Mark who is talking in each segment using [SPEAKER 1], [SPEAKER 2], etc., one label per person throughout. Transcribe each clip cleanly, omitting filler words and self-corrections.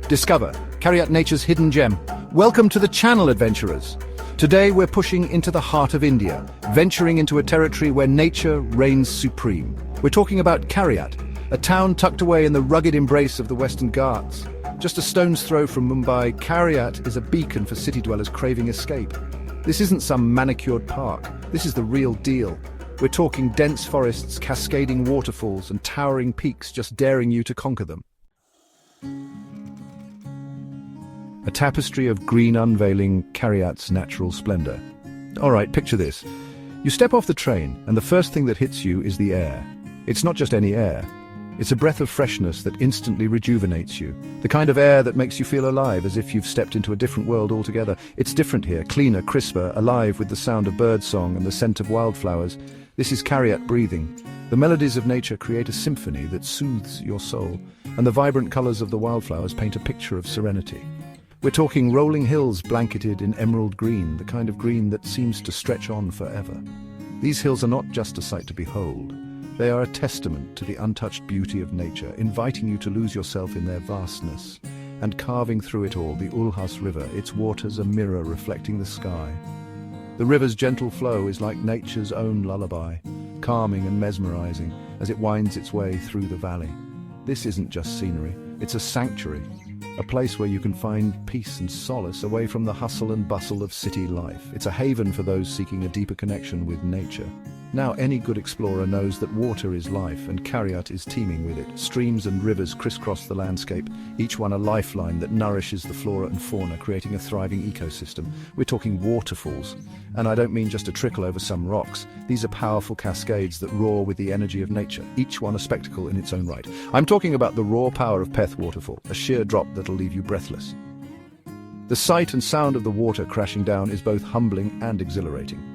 [SPEAKER 1] Discover Karjat Nature's hidden gem. Welcome to the channel, adventurers. Today we're pushing into the heart of India, venturing into a territory where nature reigns supreme. We're talking about Karjat, a town tucked away in the rugged embrace of the Western Ghats. Just a stone's throw from Mumbai, Karjat is a beacon for city dwellers craving escape. This isn't some manicured park, this is the real deal. We're talking dense forests, cascading waterfalls, and towering peaks just daring you to conquer them. A tapestry of green unveiling Karjat's natural splendor. All right, picture this. You step off the train, and the first thing that hits you is the air. It's not just any air. It's a breath of freshness that instantly rejuvenates you. The kind of air that makes you feel alive, as if you've stepped into a different world altogether. It's different here, cleaner, crisper, alive with the sound of birdsong and the scent of wildflowers. This is Karjat breathing. The melodies of nature create a symphony that soothes your soul, and the vibrant colors of the wildflowers paint a picture of serenity. We're talking rolling hills blanketed in emerald green, the kind of green that seems to stretch on forever. These hills are not just a sight to behold. They are a testament to the untouched beauty of nature, inviting you to lose yourself in their vastness. And carving through it all, the Ulhas River, its waters a mirror reflecting the sky. The river's gentle flow is like nature's own lullaby, calming and mesmerizing as it winds its way through the valley. This isn't just scenery, it's a sanctuary. A place where you can find peace and solace away from the hustle and bustle of city life. It's a haven for those seeking a deeper connection with nature. Now, any good explorer knows that water is life, and Karjat is teeming with it. Streams and rivers crisscross the landscape, each one a lifeline that nourishes the flora and fauna, creating a thriving ecosystem. We're talking waterfalls, and I don't mean just a trickle over some rocks. These are powerful cascades that roar with the energy of nature, each one a spectacle in its own right. I'm talking about the raw power of Peth Waterfall, a sheer drop that'll leave you breathless. The sight and sound of the water crashing down is both humbling and exhilarating.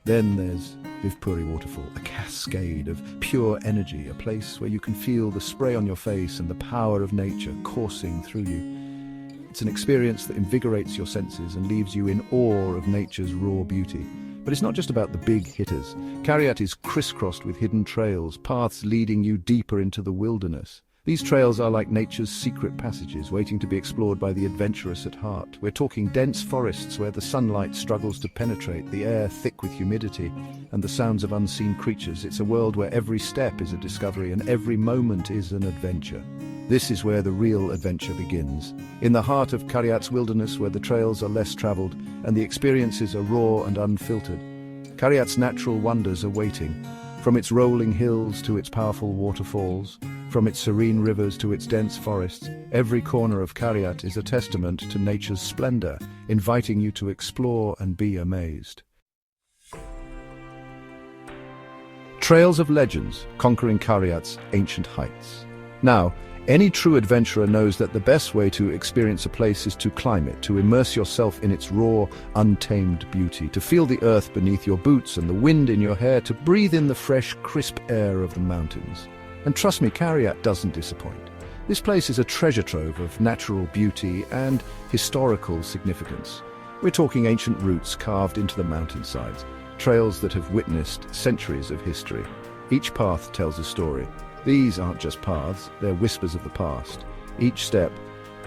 [SPEAKER 1] Then there's Puri Waterfall, a cascade of pure energy, a place where you can feel the spray on your face and the power of nature coursing through you. It's an experience that invigorates your senses and leaves you in awe of nature's raw beauty. But it's not just about the big hitters. Karjat is crisscrossed with hidden trails, paths leading you deeper into the wilderness. These trails are like nature's secret passages, waiting to be explored by the adventurous at heart. We're talking dense forests where the sunlight struggles to penetrate, the air thick with humidity, and the sounds of unseen creatures. It's a world where every step is a discovery and every moment is an adventure. This is where the real adventure begins. In the heart of Karjat's wilderness, where the trails are less traveled and the experiences are raw and unfiltered, Karjat's natural wonders are waiting. From its rolling hills to its powerful waterfalls, from its serene rivers to its dense forests, every corner of Karjat is a testament to nature's splendor, inviting you to explore and be amazed. Trails of legends conquering Karjat's ancient heights. Now, any true adventurer knows that the best way to experience a place is to climb it, to immerse yourself in its raw, untamed beauty, to feel the earth beneath your boots and the wind in your hair, to breathe in the fresh, crisp air of the mountains. And trust me, Karjat doesn't disappoint. This place is a treasure trove of natural beauty and historical significance. We're talking ancient routes carved into the mountainsides, trails that have witnessed centuries of history. Each path tells a story. These aren't just paths, they're whispers of the past, each step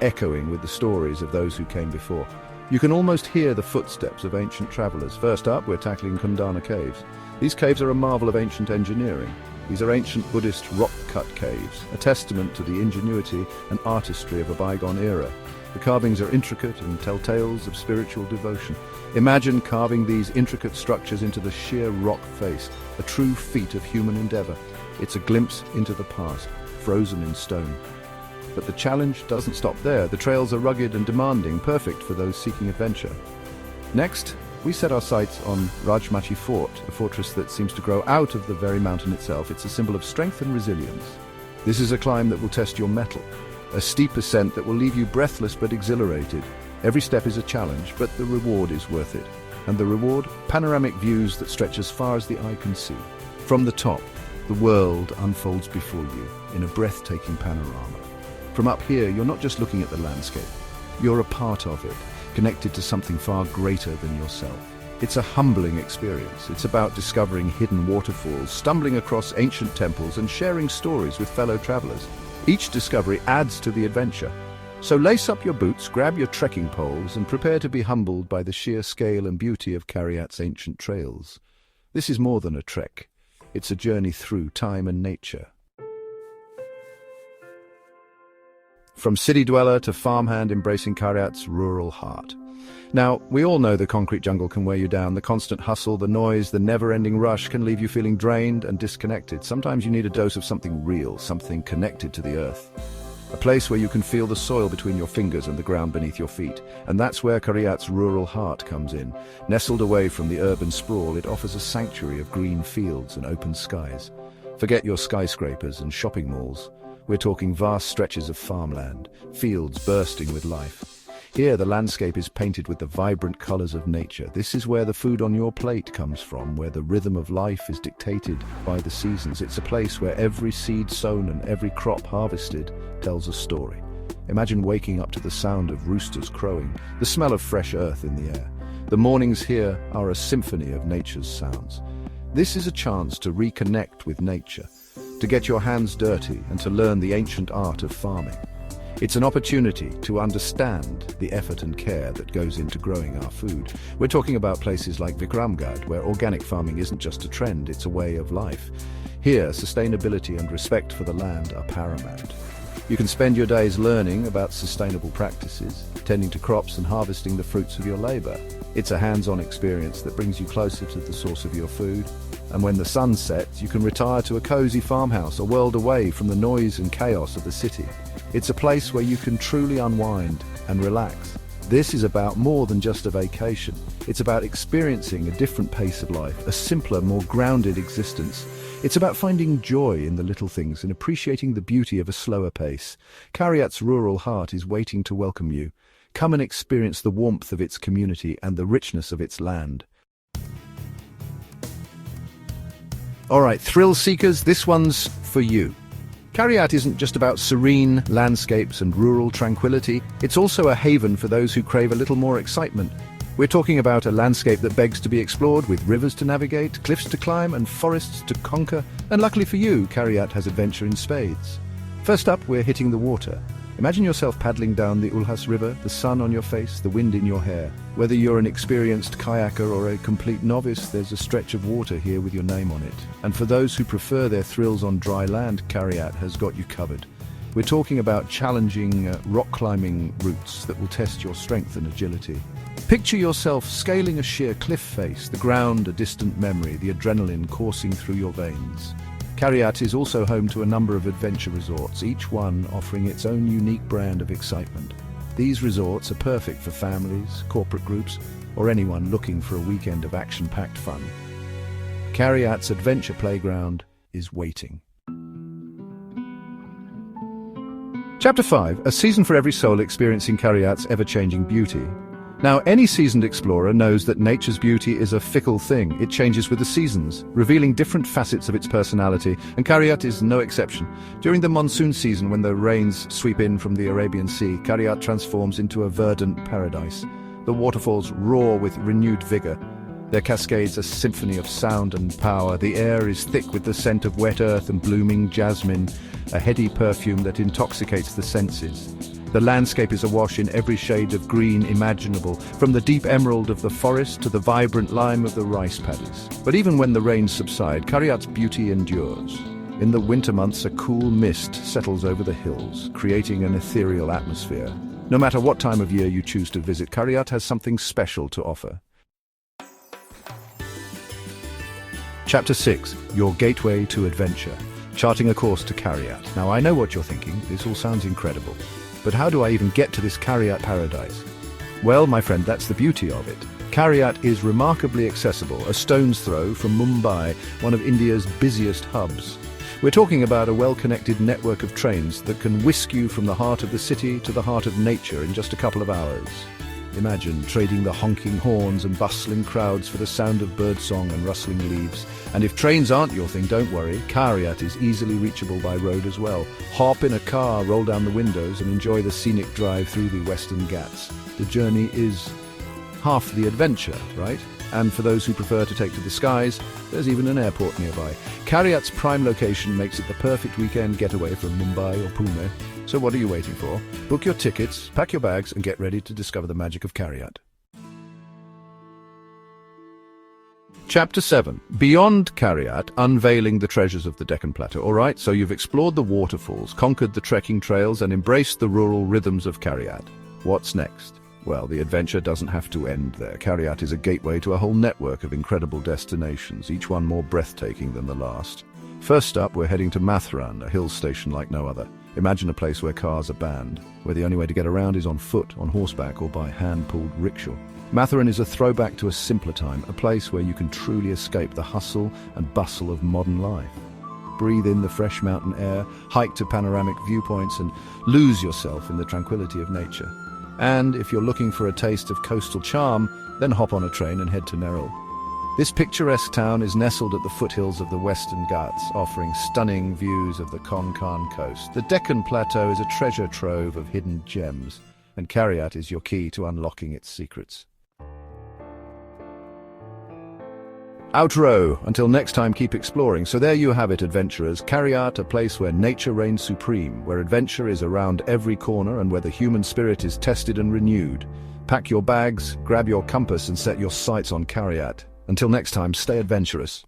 [SPEAKER 1] echoing with the stories of those who came before. You can almost hear the footsteps of ancient travelers. First up, we're tackling Kundana Caves. These caves are a marvel of ancient engineering. These are ancient Buddhist rock-cut caves, a testament to the ingenuity and artistry of a bygone era. The carvings are intricate and tell tales of spiritual devotion. Imagine carving these intricate structures into the sheer rock face, a true feat of human endeavor. It's a glimpse into the past, frozen in stone. But the challenge doesn't stop there. The trails are rugged and demanding, perfect for those seeking adventure. Next, we set our sights on Rajmachi Fort, a fortress that seems to grow out of the very mountain itself. It's a symbol of strength and resilience. This is a climb that will test your mettle, a steep ascent that will leave you breathless but exhilarated. Every step is a challenge, but the reward is worth it. And the reward? Panoramic views that stretch as far as the eye can see. From the top, the world unfolds before you in a breathtaking panorama. From up here, you're not just looking at the landscape. You're a part of it, connected to something far greater than yourself. It's a humbling experience. It's about discovering hidden waterfalls, stumbling across ancient temples, and sharing stories with fellow travelers. Each discovery adds to the adventure. So lace up your boots, grab your trekking poles, and prepare to be humbled by the sheer scale and beauty of Karjat's ancient trails. This is more than a trek. It's a journey through time and nature. From city dweller to farmhand embracing Karjat's rural heart. Now, we all know the concrete jungle can wear you down. The constant hustle, the noise, the never-ending rush can leave you feeling drained and disconnected. Sometimes you need a dose of something real, something connected to the earth. A place where you can feel the soil between your fingers and the ground beneath your feet. And that's where Karjat's rural heart comes in. Nestled away from the urban sprawl, it offers a sanctuary of green fields and open skies. Forget your skyscrapers and shopping malls. We're talking vast stretches of farmland, fields bursting with life. Here, the landscape is painted with the vibrant colors of nature. This is where the food on your plate comes from, where the rhythm of life is dictated by the seasons. It's a place where every seed sown and every crop harvested tells a story. Imagine waking up to the sound of roosters crowing, the smell of fresh earth in the air. The mornings here are a symphony of nature's sounds. This is a chance to reconnect with nature, to get your hands dirty and to learn the ancient art of farming. It's an opportunity to understand the effort and care that goes into growing our food. We're talking about places like Vikramgarh, where organic farming isn't just a trend, it's a way of life. Here, sustainability and respect for the land are paramount. You can spend your days learning about sustainable practices, tending to crops and harvesting the fruits of your labor. It's a hands-on experience that brings you closer to the source of your food. And when the sun sets, you can retire to a cozy farmhouse, a world away from the noise and chaos of the city. It's a place where you can truly unwind and relax. This is about more than just a vacation. It's about experiencing a different pace of life, a simpler, more grounded existence. It's about finding joy in the little things and appreciating the beauty of a slower pace. Karjat's rural heart is waiting to welcome you. Come and experience the warmth of its community and the richness of its land. Alright, thrill seekers, this one's for you. Karjat isn't just about serene landscapes and rural tranquility, it's also a haven for those who crave a little more excitement. We're talking about a landscape that begs to be explored, with rivers to navigate, cliffs to climb, and forests to conquer. And luckily for you, Karjat has adventure in spades. First up, we're hitting the water. Imagine yourself paddling down the Ulhas River, the sun on your face, the wind in your hair. Whether you're an experienced kayaker or a complete novice, there's a stretch of water here with your name on it. And for those who prefer their thrills on dry land, Karjat has got you covered. We're talking about challenging rock climbing routes that will test your strength and agility. Picture yourself scaling a sheer cliff face, the ground a distant memory, the adrenaline coursing through your veins. Karjat is also home to a number of adventure resorts, each one offering its own unique brand of excitement. These resorts are perfect for families, corporate groups, or anyone looking for a weekend of action-packed fun. Karjat's adventure playground is waiting. Chapter 5, a season for every soul experiencing Karjat's ever-changing beauty. Now, any seasoned explorer knows that nature's beauty is a fickle thing. It changes with the seasons, revealing different facets of its personality, and Karjat is no exception. During the monsoon season, when the rains sweep in from the Arabian Sea, Karjat transforms into a verdant paradise. The waterfalls roar with renewed vigor. Their cascades a symphony of sound and power. The air is thick with the scent of wet earth and blooming jasmine, a heady perfume that intoxicates the senses. The landscape is awash in every shade of green imaginable, from the deep emerald of the forest to the vibrant lime of the rice paddies. But even when the rains subside, Karjat's beauty endures. In the winter months, a cool mist settles over the hills, creating an ethereal atmosphere. No matter what time of year you choose to visit, Karjat has something special to offer. Chapter 6, Your Gateway to Adventure. Charting a course to Karjat. Now, I know what you're thinking. This all sounds incredible. But how do I even get to this Karjat paradise? Well, my friend, that's the beauty of it. Karjat is remarkably accessible, a stone's throw from Mumbai, one of India's busiest hubs. We're talking about a well-connected network of trains that can whisk you from the heart of the city to the heart of nature in just a couple of hours. Imagine trading the honking horns and bustling crowds for the sound of birdsong and rustling leaves. And if trains aren't your thing, don't worry, Karjat is easily reachable by road as well. Hop in a car, roll down the windows and enjoy the scenic drive through the Western Ghats. The journey is half the adventure, right? And for those who prefer to take to the skies, there's even an airport nearby. Karjat's prime location makes it the perfect weekend getaway from Mumbai or Pune. So what are you waiting for? Book your tickets, pack your bags, and get ready to discover the magic of Karjat. Chapter 7. Beyond Karjat, unveiling the treasures of the Deccan Plateau. Alright, so you've explored the waterfalls, conquered the trekking trails, and embraced the rural rhythms of Karjat. What's next? Well, the adventure doesn't have to end there. Karjat is a gateway to a whole network of incredible destinations, each one more breathtaking than the last. First up, we're heading to Matharan, a hill station like no other. Imagine a place where cars are banned, where the only way to get around is on foot, on horseback, or by hand-pulled rickshaw. Matharan is a throwback to a simpler time, a place where you can truly escape the hustle and bustle of modern life. Breathe in the fresh mountain air, hike to panoramic viewpoints, and lose yourself in the tranquility of nature. And if you're looking for a taste of coastal charm, then hop on a train and head to Nerul. This picturesque town is nestled at the foothills of the Western Ghats, offering stunning views of the Konkan coast. The Deccan Plateau is a treasure trove of hidden gems, and Karjat is your key to unlocking its secrets. Outro. Until next time, keep exploring. So there you have it, adventurers. Karjat, a place where nature reigns supreme, where adventure is around every corner, and where the human spirit is tested and renewed. Pack your bags, grab your compass, and set your sights on Karjat. Until next time, stay adventurous.